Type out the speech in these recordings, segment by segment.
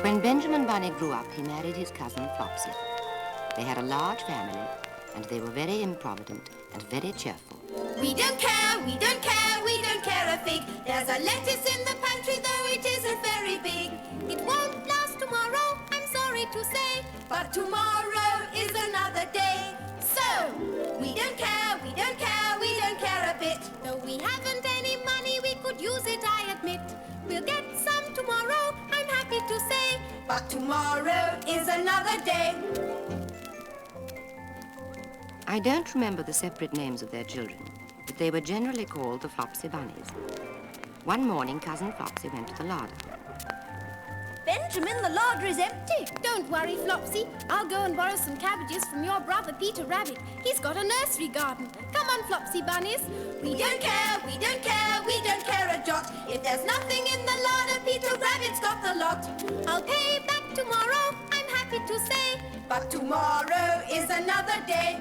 When Benjamin Bunny grew up, he married his cousin Flopsy. They had a large family, and they were very improvident and very cheerful. We don't care, we don't care, we don't care a fig. There's a lettuce in the pantry, though it isn't very big. It won't last tomorrow, I'm sorry to say, but tomorrow is another day. So, we don't care, we don't care, we don't care a bit. Though we haven't any money, we could use it, I admit. We'll get some tomorrow, I'm happy to say, but tomorrow is another day. I don't remember the separate names of their children, but they were generally called the Flopsy Bunnies. One morning, Cousin Flopsy went to the larder. Benjamin, the larder is empty. Don't worry, Flopsy. I'll go and borrow some cabbages from your brother Peter Rabbit. He's got a nursery garden. Come on, Flopsy Bunnies. We don't care, we don't care, we don't care a jot. If there's nothing in the larder, Peter Rabbit's got the lot. I'll pay back tomorrow, I'm happy to say, but tomorrow is another day.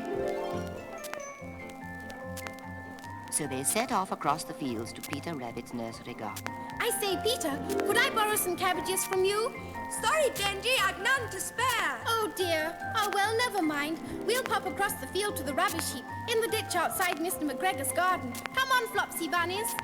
So they set off across the fields to Peter Rabbit's nursery garden. I say, Peter, could I borrow some cabbages from you? Sorry, Genji, I've none to spare. Oh, dear. Oh, well, never mind. We'll pop across the field to the rubbish heap in the ditch outside Mr. McGregor's garden. Come on, Flopsy Bunnies.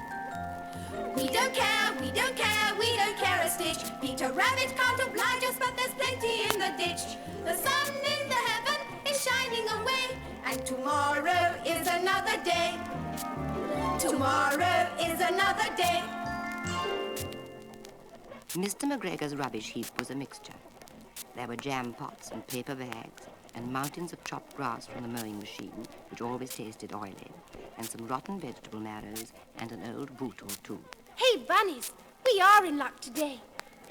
We don't care, we don't care, we don't care a stitch. Peter Rabbit can't oblige us, but there's plenty in the ditch. The sun in the heaven is shining away, and tomorrow is another day. Tomorrow is another day. Mr. McGregor's rubbish heap was a mixture. There were jam pots and paper bags and mountains of chopped grass from the mowing machine, which always tasted oily, and some rotten vegetable marrows and an old boot or two. Hey, Bunnies, we are in luck today.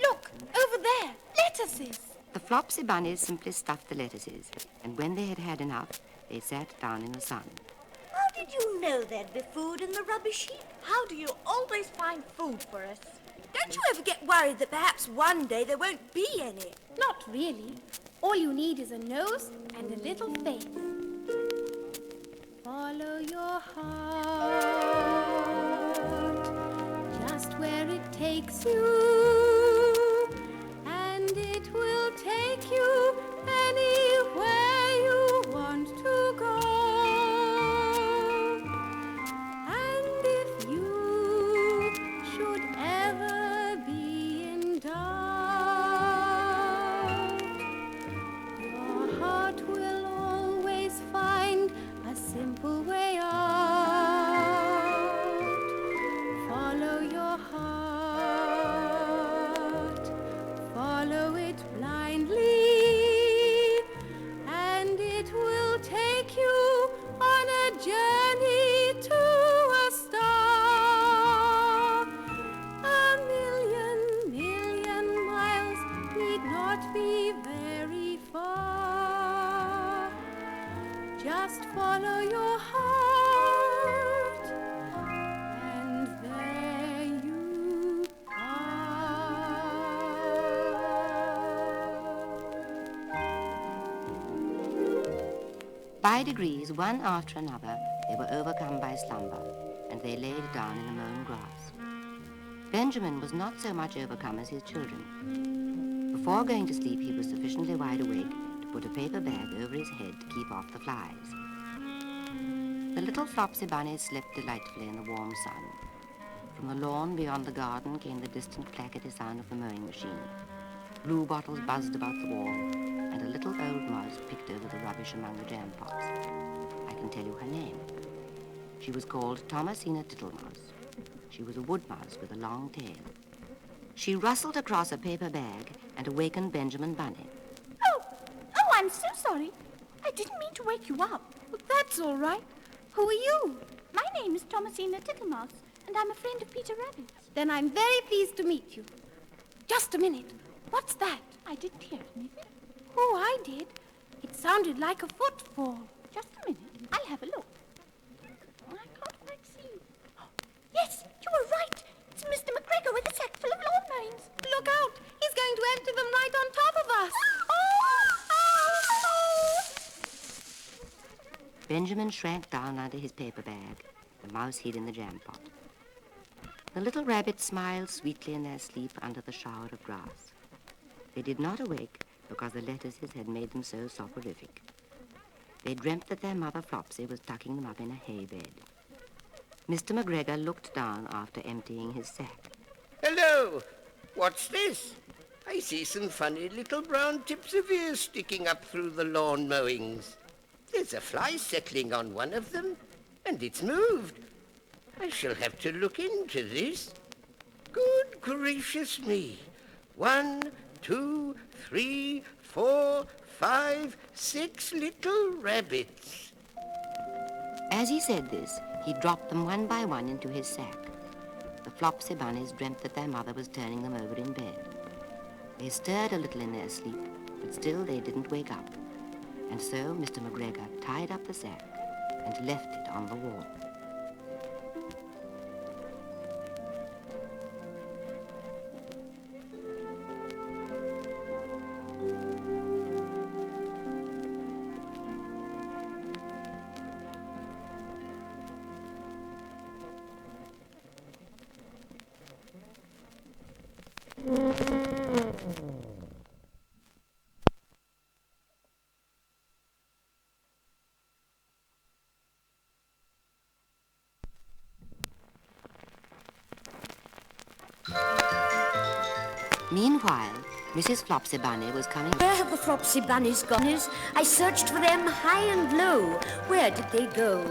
Look, over there, lettuces. The Flopsy Bunnies simply stuffed the lettuces, and when they had had enough, they sat down in the sun. How did you know there'd be food in the rubbish heap? How do you always find food for us? Don't you ever get worried that perhaps one day there won't be any? Not really. All you need is a nose and a little faith. Follow your heart, just where it takes you, and it will take you anywhere you want to go. And if you should ever be in doubt, your heart will always find a simple way out. Follow your heart, follow it blindly, and it will take you on a journey to a star. A million miles need not be very far. Just follow your heart, and there you are. By degrees, one after another, they were overcome by slumber, and they laid down in the mown grass. Benjamin was not so much overcome as his children. Before going to sleep, he was sufficiently wide awake to put a paper bag over his head to keep off the flies. The little Flopsy Bunnies slept delightfully in the warm sun. From the lawn beyond the garden came the distant clackety sound of the mowing machine. Blue bottles buzzed about the wall, and a little old mouse picked over the rubbish among the jam pots. I can tell you her name. She was called Thomasina Tittlemaus. She was a wood mouse with a long tail. She rustled across a paper bag and awakened Benjamin Bunny. Oh, I'm so sorry. I didn't mean to wake you up. Well, that's all right. Who are you? My name is Thomasina Tittlemaus, and I'm a friend of Peter Rabbit's. Then I'm very pleased to meet you. Just a minute. What's that? I didn't hear anything. Oh, I did. It sounded like a footfall. Just a minute. I'll have a look. I can't quite see. Yes, you were right. It's Mr. McGregor with a sack full of lawn mowings. Look out. He's going to empty them right on top of us. Benjamin shrank down under his paper bag. The mouse hid in the jam pot. The little rabbits smiled sweetly in their sleep under the shower of grass. They did not awake because the lettuces had made them so soporific. They dreamt that their mother Flopsy was tucking them up in a hay bed. Mr. McGregor looked down after emptying his sack. Hello! What's this? I see some funny little brown tips of ears sticking up through the lawn mowings. There's a fly settling on one of them, and it's moved. I shall have to look into this. Good gracious me. 1, 2, 3, 4, 5, 6 little rabbits. As he said this, he dropped them one by one into his sack. The Flopsy bunnies dreamt that their mother was turning them over in bed. They stirred a little in their sleep, but still they didn't wake up. And so Mr. McGregor tied up the sack and left it on the wall. Meanwhile, Mrs. Flopsy Bunny was coming... Where have the Flopsy Bunnies gone? I searched for them high and low. Where did they go?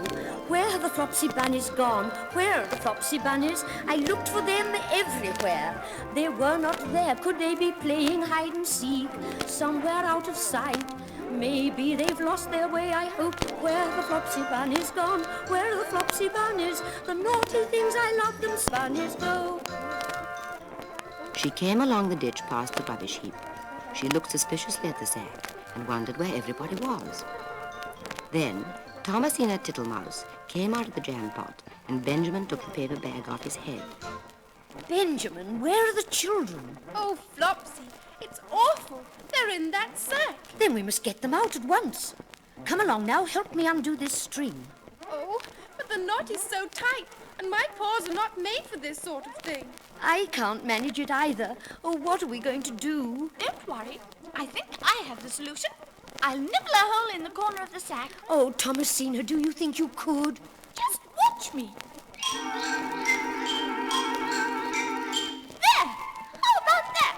Where have the Flopsy Bunnies gone? Where are the Flopsy Bunnies? I looked for them everywhere. They were not there. Could they be playing hide and seek somewhere out of sight? Maybe they've lost their way, I hope. Where have the Flopsy Bunnies gone? Where are the Flopsy Bunnies? The naughty things I love them, bunnies go. She came along the ditch past the rubbish heap. She looked suspiciously at the sack and wondered where everybody was. Then Thomasina Tittlemouse came out of the jam pot and Benjamin took the paper bag off his head. Benjamin, where are the children? Oh, Flopsy, it's awful. They're in that sack. Then we must get them out at once. Come along now, help me undo this string. Oh, but the knot is so tight, and my paws are not made for this sort of thing. I can't manage it either. Oh, what are we going to do? Don't worry. I think I have the solution. I'll nibble a hole in the corner of the sack. Oh, Thomasina, do you think you could? Just watch me. There! How about that?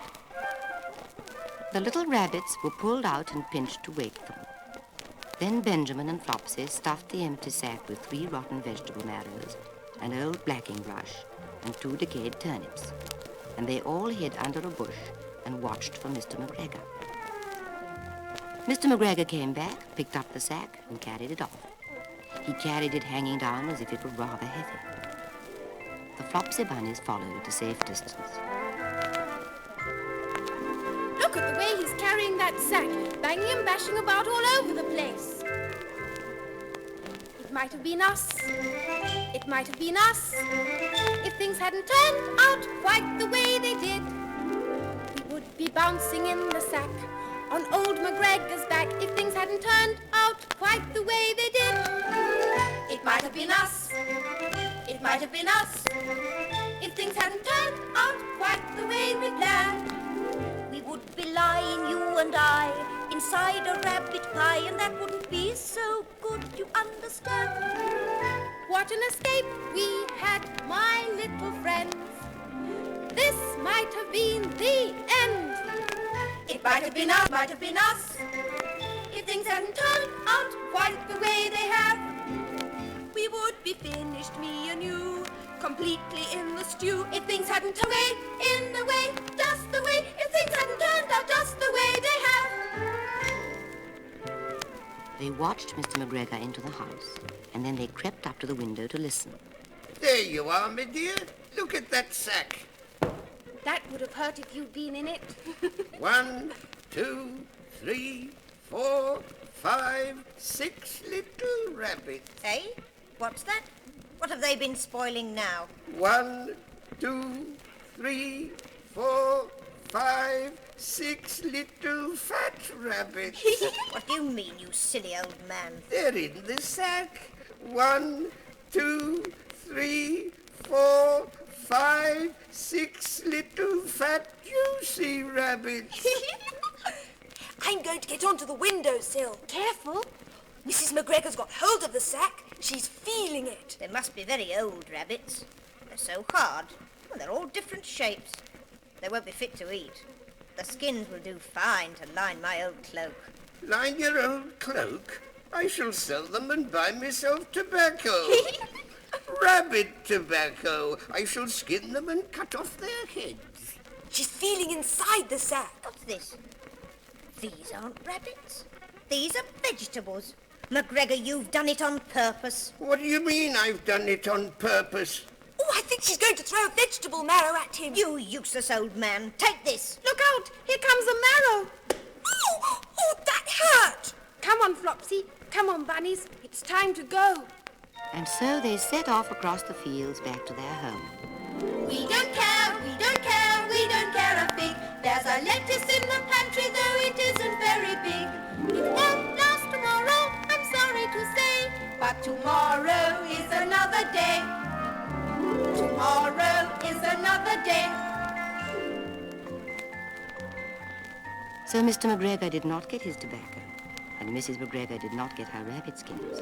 The little rabbits were pulled out and pinched to wake them. Then Benjamin and Flopsy stuffed the empty sack with 3 rotten vegetable marrows, an old blacking brush, and 2 decayed turnips, and they all hid under a bush and watched for Mr. McGregor. Mr. McGregor came back, picked up the sack, and carried it off. He carried it hanging down as if it were rather heavy. The Flopsy bunnies followed at a safe distance. Look at the way he's carrying that sack, banging and bashing about all over the place. It might have been us. It might have been us. If things hadn't turned out quite the way they did, we would be bouncing in the sack on old McGregor's back. If things hadn't turned out quite the way they did, it might have been us. It might have been us. If things hadn't turned out quite the way we planned, We would be lying, you and I, inside a rabbit pie, and that wouldn't be so good, you understand? what an escape we had, my little friends. This might have been the end. It might have been us, might have been us. If things hadn't turned out quite the way they have, We would be finished, me and you, completely in the stew. if things hadn't turned out in the way, just the way, if things hadn't turned out just the way they have. They watched Mr. McGregor into the house, and then they crept up to the window to listen. There you are, my dear. Look at that sack. That would have hurt if you'd been in it. 1, 2, 3, 4, 5, 6 little rabbits. Eh? What's that? What have they been spoiling now? 1, 2, 3, 4, 5, 6 little fat rabbits. What do you mean, you silly old man? They're in the sack. 1, 2, 3, 4, 5, 6 little fat, juicy rabbits. I'm going to get onto the windowsill. Careful. Mrs. McGregor's got hold of the sack. She's feeling it. They must be very old rabbits. They're so hard. Well, they're all different shapes. They won't be fit to eat. The skins will do fine to line my old cloak. Line your old cloak? I shall sell them and buy myself tobacco. Rabbit tobacco. I shall skin them and cut off their heads. She's feeling inside the sack. What's this? These aren't rabbits. These are vegetables. McGregor, you've done it on purpose. What do you mean I've done it on purpose? Oh, I think she's going to throw a vegetable marrow at him. You useless old man. Take this. Look out! Here comes a marrow! Oh, that hurt! Come on, Flopsy. Come on, Bunnies. It's time to go. And so they set off across the fields back to their home. We don't care, we don't care, we don't care a fig. There's a lettuce in the pantry, though it isn't very big. It won't last tomorrow, I'm sorry to say, but tomorrow is another day. Tomorrow is another day. So Mr. McGregor did not get his tobacco, and Mrs. McGregor did not get her rabbit skins.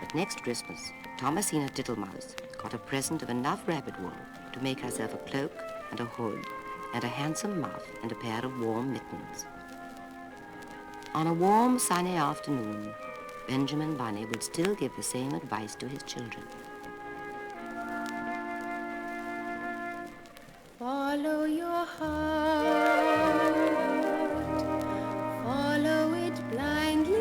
But next Christmas, Thomasina Tittlemouse got a present of enough rabbit wool to make herself a cloak and a hood and a handsome muff and a pair of warm mittens. On a warm, sunny afternoon, Benjamin Bunny would still give the same advice to his children. Follow your heart, follow it blindly,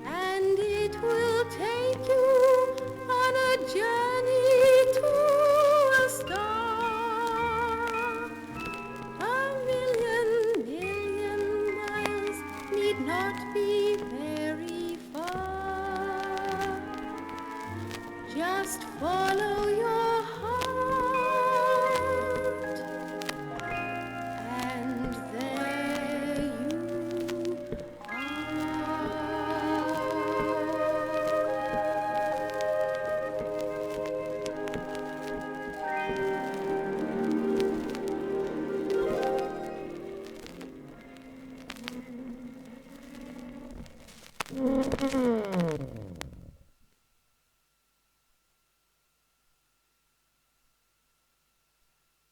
and it will take you on a journey to a star. A million miles need not be very far. Just follow your heart. Mm-hmm.